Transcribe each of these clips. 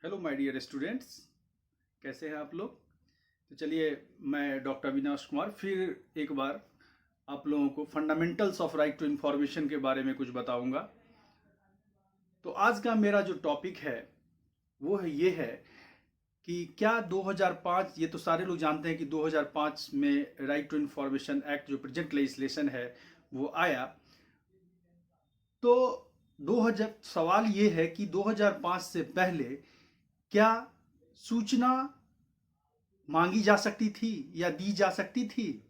Hello my dear students, कैसे हैं आप लोग। तो चलिए, मैं डॉक्टर अविनाश कुमार फिर एक बार आप लोगों को fundamentals of right to information के बारे में कुछ बताऊंगा। तो आज का मेरा जो टॉपिक है वो ये है कि क्या 2005, ये तो सारे लोग जानते हैं कि 2005 में राइट टू इंफॉर्मेशन एक्ट जो प्रेजेंट लेजिस्लेशन है वो आया। तो 2000 सवाल ये है कि 2005 से पहले क्या सूचना मांगी जा सकती थी या दी जा सकती थी,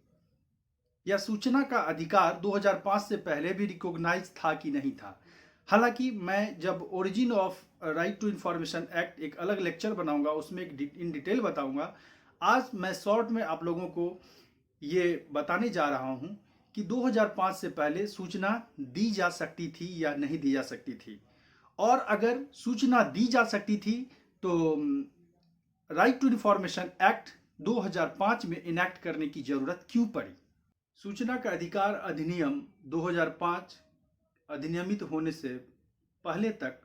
या सूचना का अधिकार 2005 से पहले भी रिकॉग्नाइज था कि नहीं था। हालांकि मैं जब origin of right to information act एक अलग लेक्चर बनाऊंगा, उसमें इन डिटेल बताऊंगा। आज मैं शॉर्ट में आप लोगों को ये बताने जा रहा हूं कि 2005 से पहले सूचना दी जा सकती थी या नहीं दी जा सकती थी, और अगर सूचना दी जा सकती थी तो राइट टू इंफॉर्मेशन एक्ट 2005 में इनैक्ट करने की जरूरत क्यों पड़ी। सूचना का अधिकार अधिनियम 2005 अधिनियमित होने से पहले तक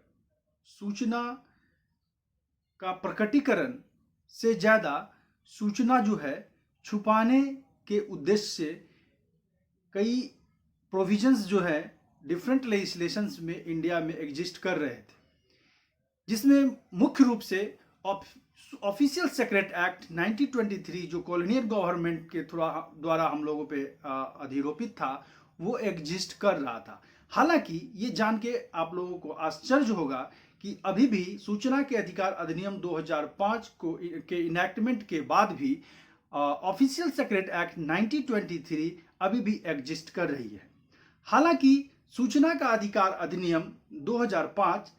सूचना का प्रकटीकरण से ज़्यादा सूचना जो है छुपाने के उद्देश्य से कई प्रोविजंस जो है डिफरेंट लेजिस्लेशंस में इंडिया में एग्जिस्ट कर रहे थे, जिसमें मुख्य रूप से ऑफिशियल सेक्रेट एक्ट 1923 जो कॉलोनियल गवर्नमेंट के द्वारा हम लोगों पे अधिरोपित था, वो एग्जिस्ट कर रहा था। हालांकि ये जान के आप लोगों को आश्चर्य होगा कि अभी भी सूचना के अधिकार अधिनियम 2005 के इनैक्टमेंट के बाद भी ऑफिशियल सेक्रेट एक्ट 1923 अभी भी एग्जिस्ट कर रही है। हालांकि सूचना का अधिकार अधिनियम 2005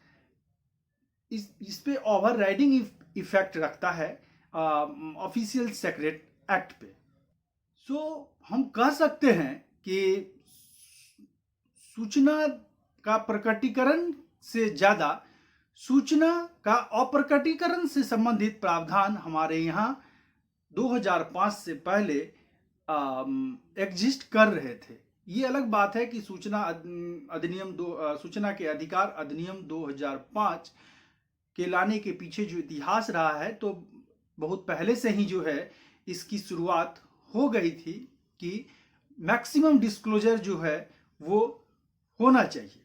इस पे ओवर राइडिंग इफेक्ट रखता है ऑफिशियल सेक्रेट एक्ट पे। सो हम कह सकते हैं कि सूचना का प्रकटीकरण से ज़्यादा सूचना का अप्रकटीकरण से संबंधित प्रावधान हमारे यहाँ 2005 से पहले एग्जिस्ट कर रहे थे। ये अलग बात है कि सूचना के अधिकार अधिनियम 2005 के लाने के पीछे जो इतिहास रहा है, तो बहुत पहले से ही जो है इसकी शुरुआत हो गई थी कि मैक्सिमम डिस्क्लोजर जो है वो होना चाहिए।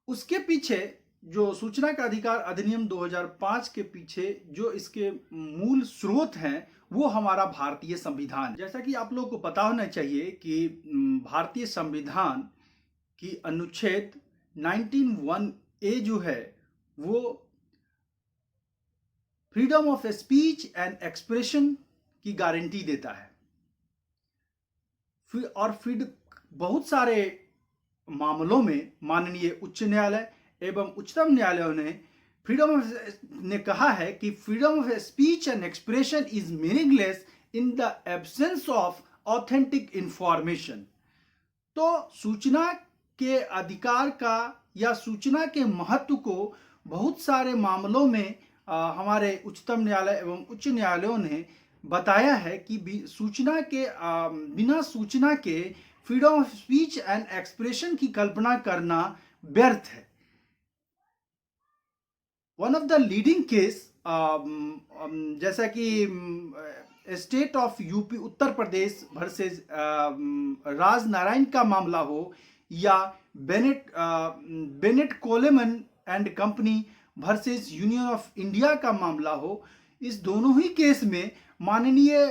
उसके पीछे जो सूचना का अधिकार अधिनियम 2005 के पीछे जो इसके मूल स्रोत हैं वो हमारा भारतीय संविधान। जैसा कि आप लोगों को पता होना चाहिए कि भारतीय संविधान की अनुच्छेद 19(1)(a) जो है वो freedom of speech and expression की गारंटी देता है। और बहुत सारे मामलों में माननीय उच्च न्यायालय एवं उच्चतम न्यायालयों ने कहा है कि freedom of speech and expression is meaningless in the absence of authentic information. तो सूचना के अधिकार का या सूचना के महत्व को बहुत सारे मामलों में हमारे उच्चतम न्यायालय एवं उच्च न्यायालयों ने बताया है कि बिना सूचना के freedom of speech and expression की कल्पना करना व्यर्थ है। One of the leading case जैसा कि state of UP Uttar Pradesh versus Raj Narayan का मामला हो, या Bennett Coleman and company versus union of India का मामला हो, इस दोनों ही केस में माननीय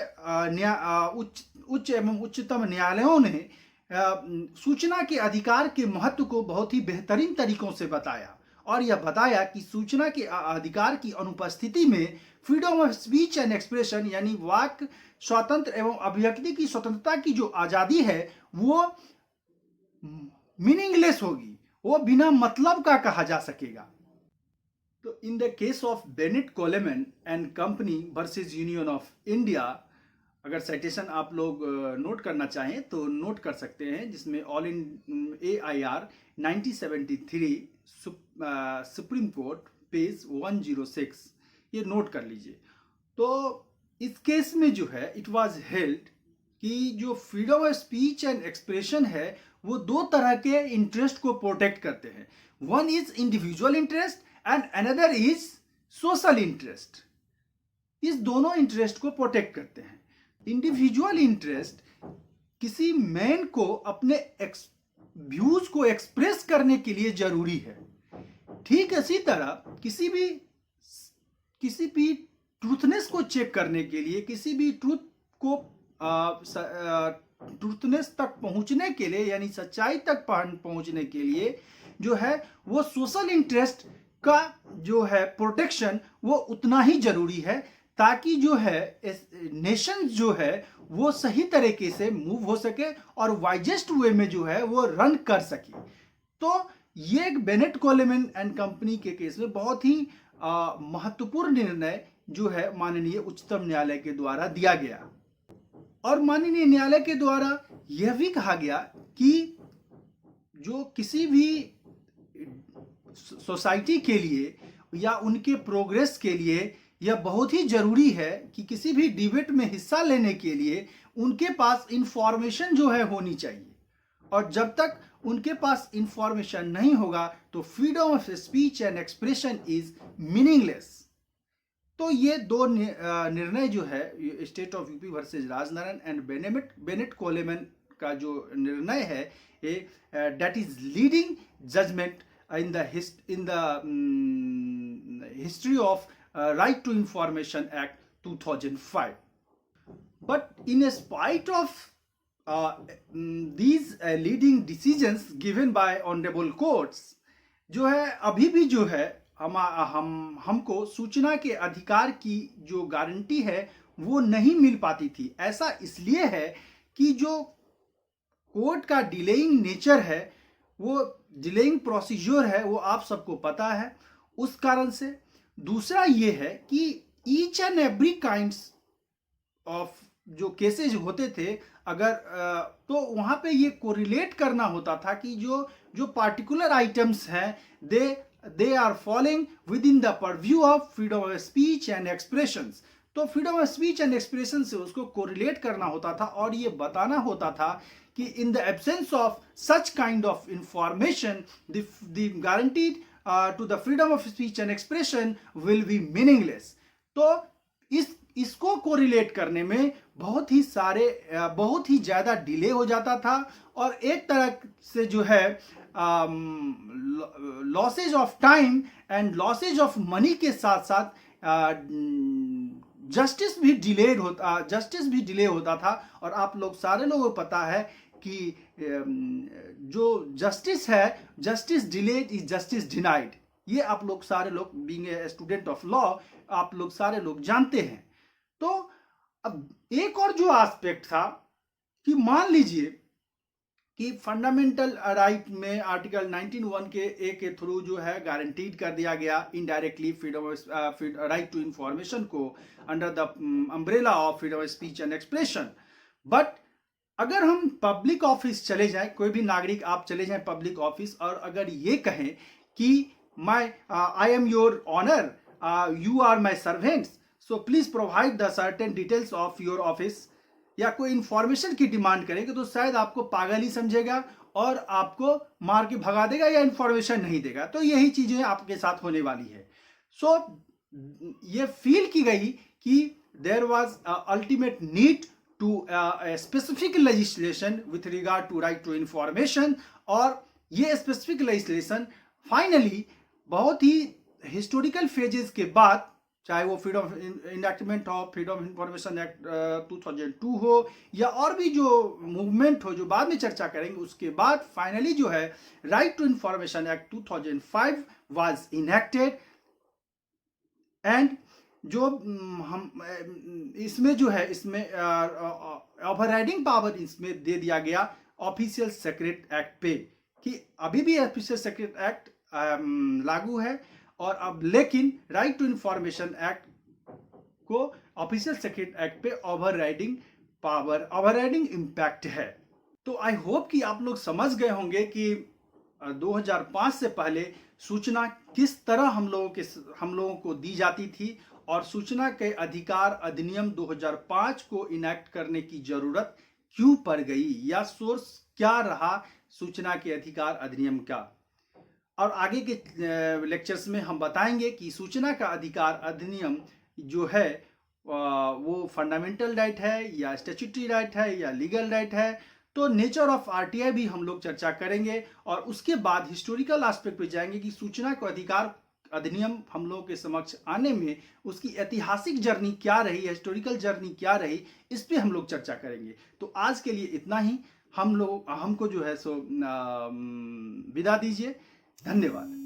उच्च एवं उच्चतम न्यायालयों ने सूचना के अधिकार के महत्व को बहुत ही बेहतरीन तरीकों से बताया, और यह बताया कि सूचना के अधिकार की अनुपस्थिति में freedom of speech and expression यानी वाक स्वतंत्र एवं अभिव्यक्ति की स्वतंत्रता की जो आज़ादी है वो मीनिंगलेस होगी, वो बिना मतलब का कहा जा सकेगा। तो in the case of Bennett Coleman and company versus union of India, अगर साइटेशन आप लोग नोट करना चाहें तो नोट कर सकते हैं, जिसमें all in AIR 1973 supreme court page 106, ये नोट कर लीजिए। तो इस केस में जो है इट वाज हेल्ड कि जो freedom of speech and expression है वो दो तरह के इंटरेस्ट को प्रोटेक्ट करते हैं। One is individual interest and another is social interest, इस दोनों इंटरेस्ट को प्रोटेक्ट करते हैं। इंडिविजुअल इंटरेस्ट किसी मैन को अपने व्यूज को एक्सप्रेस करने के लिए जरूरी है। ठीक इसी तरह किसी भी ट्रूथनेस को चेक करने के लिए, किसी भी ट्रूथ को ट्रूथनेस तक पहुंचने के लिए, यानी सच्चाई तक पहुंचने के लिए जो है वो सोशल इंटरेस्ट का जो है प्रोटेक्शन वो उतना ही जरूरी है, ताकि जो है नेशन जो है वो सही तरीके से मूव हो सके और वाइजेस्ट वे में जो है वो रन कर सके। तो ये एक बेनेट कोलेमैन एंड कंपनी के केस में बहुत ही महत्वपूर्ण निर्णय जो है माननीय उच्चतम न्यायालय के द्वारा दिया गया। और माननीय न्यायालय के द्वारा यह भी कहा गया कि जो किसी भी सोसाइटी के लिए या उनके प्रोग्रेस के लिए यह बहुत ही जरूरी है कि किसी भी डिबेट में हिस्सा लेने के लिए उनके पास इंफॉर्मेशन जो है होनी चाहिए, और जब तक उनके पास इंफॉर्मेशन नहीं होगा तो freedom of speech and expression is meaningless. तो ये दो निर्णय जो है state of UP versus Rajnarayan and Bennett Coleman का जो निर्णय है that is leading judgment in the history of Right to Information Act 2005. But in spite of these leading decisions given by honorable courts, जो है अभी भी जो है हमको सूचना के अधिकार की जो गारंटी है वो नहीं मिल पाती थी। ऐसा इसलिए है कि जो कोर्ट का डिलेइंग नेचर है, वो डिलेइंग प्रोसीजर है, वो आप सबको पता है। उस कारण से दूसरा ये है कि each and every kinds of जो केसेज होते थे, अगर तो वहाँ पे ये कोरिलेट करना होता था कि जो पार्टिकुलर आइटम्स हैं they are following within the purview of freedom of speech and expressions. तो freedom of speech and expression से उसको कोरिलेट करना होता था और ये बताना होता था कि in the absence of such kind of information, the guaranteed to the freedom of speech and expression will be meaningless. तो इसको कोरिलेट करने में बहुत ही ज़्यादा डिले हो जाता था और एक तरह से जो है losses of time and losses of money के साथ साथ जस्टिस भी डिले होता था। और आप लोग सारे लोगों को पता है कि जो जस्टिस है, justice delayed is justice denied. ये आप लोग सारे लोग being a student of law आप लोग सारे लोग जानते हैं। तो अब एक और जो एस्पेक्ट था कि मान लीजिए कि फंडामेंटल राइट में आर्टिकल 19(1) के ए के थ्रू जो है गारंटीड कर दिया गया indirectly freedom of right to information को under the umbrella of freedom of speech and expression. But अगर हम पब्लिक ऑफिस चले जाएं, कोई भी नागरिक आप चले जाएं पब्लिक ऑफिस और अगर ये कहें कि I am your honour, you are my servants, so please provide the certain details of your office, या कोई इंफॉर्मेशन की डिमांड करेंगे तो शायद आपको पागल ही समझेगा और आपको मार के भगा देगा या इंफॉर्मेशन नहीं देगा। तो यही चीजें आपके साथ होने वाली है। सो ये फील की गई कि there was ultimate need to a specific legislation with regard to right to information, और ये specific legislation finally बहुत ही historical phases के बाद, चाहे वो फ्रीडम इनएक्टमेंट हो, फ्रीडम इंफॉर्मेशन एक्ट 2002 हो या और भी जो मूवमेंट हो जो बाद में चर्चा करेंगे, उसके बाद फाइनली जो है right to information act 2005 was enacted. And जो हम इसमें जो है इसमें ओवरराइडिंग पावर इसमें दे दिया गया ऑफिशियल सेक्रेट एक्ट पे, कि अभी भी ऑफिशियल सेक्रेट एक्ट लागू है और अब लेकिन राइट टू इंफॉर्मेशन एक्ट को ऑफिशियल सेक्रेट एक्ट पे ओवरराइडिंग पावर, ओवरराइडिंग इम्पैक्ट है। तो आई होप कि आप लोग समझ गए होंगे कि 2005 से पहले सूचना किस तरह हम लोगों को दी जाती थी और सूचना के अधिकार अधिनियम 2005 को इनेक्ट करने की जरूरत क्यों पड़ गई, या सोर्स क्या रहा सूचना के अधिकार अधिनियम का। और आगे के लेक्चर्स में हम बताएंगे कि सूचना का अधिकार अधिनियम जो है वो फंडामेंटल राइट है या स्टैट्यूटरी राइट है या लीगल राइट है। तो नेचर ऑफ आरटीआई भी हम लोग चर्चा करेंगे और उसके बाद हिस्टोरिकल एस्पेक्ट पे जाएंगे कि सूचना का अधिकार अधिनियम हम लोगों के समक्ष आने में उसकी ऐतिहासिक जर्नी क्या रही, हिस्टोरिकल जर्नी क्या रही, इस पे हम लोग चर्चा करेंगे। तो आज के लिए इतना ही। हमको जो है सो विदा दीजिए। धन्यवाद।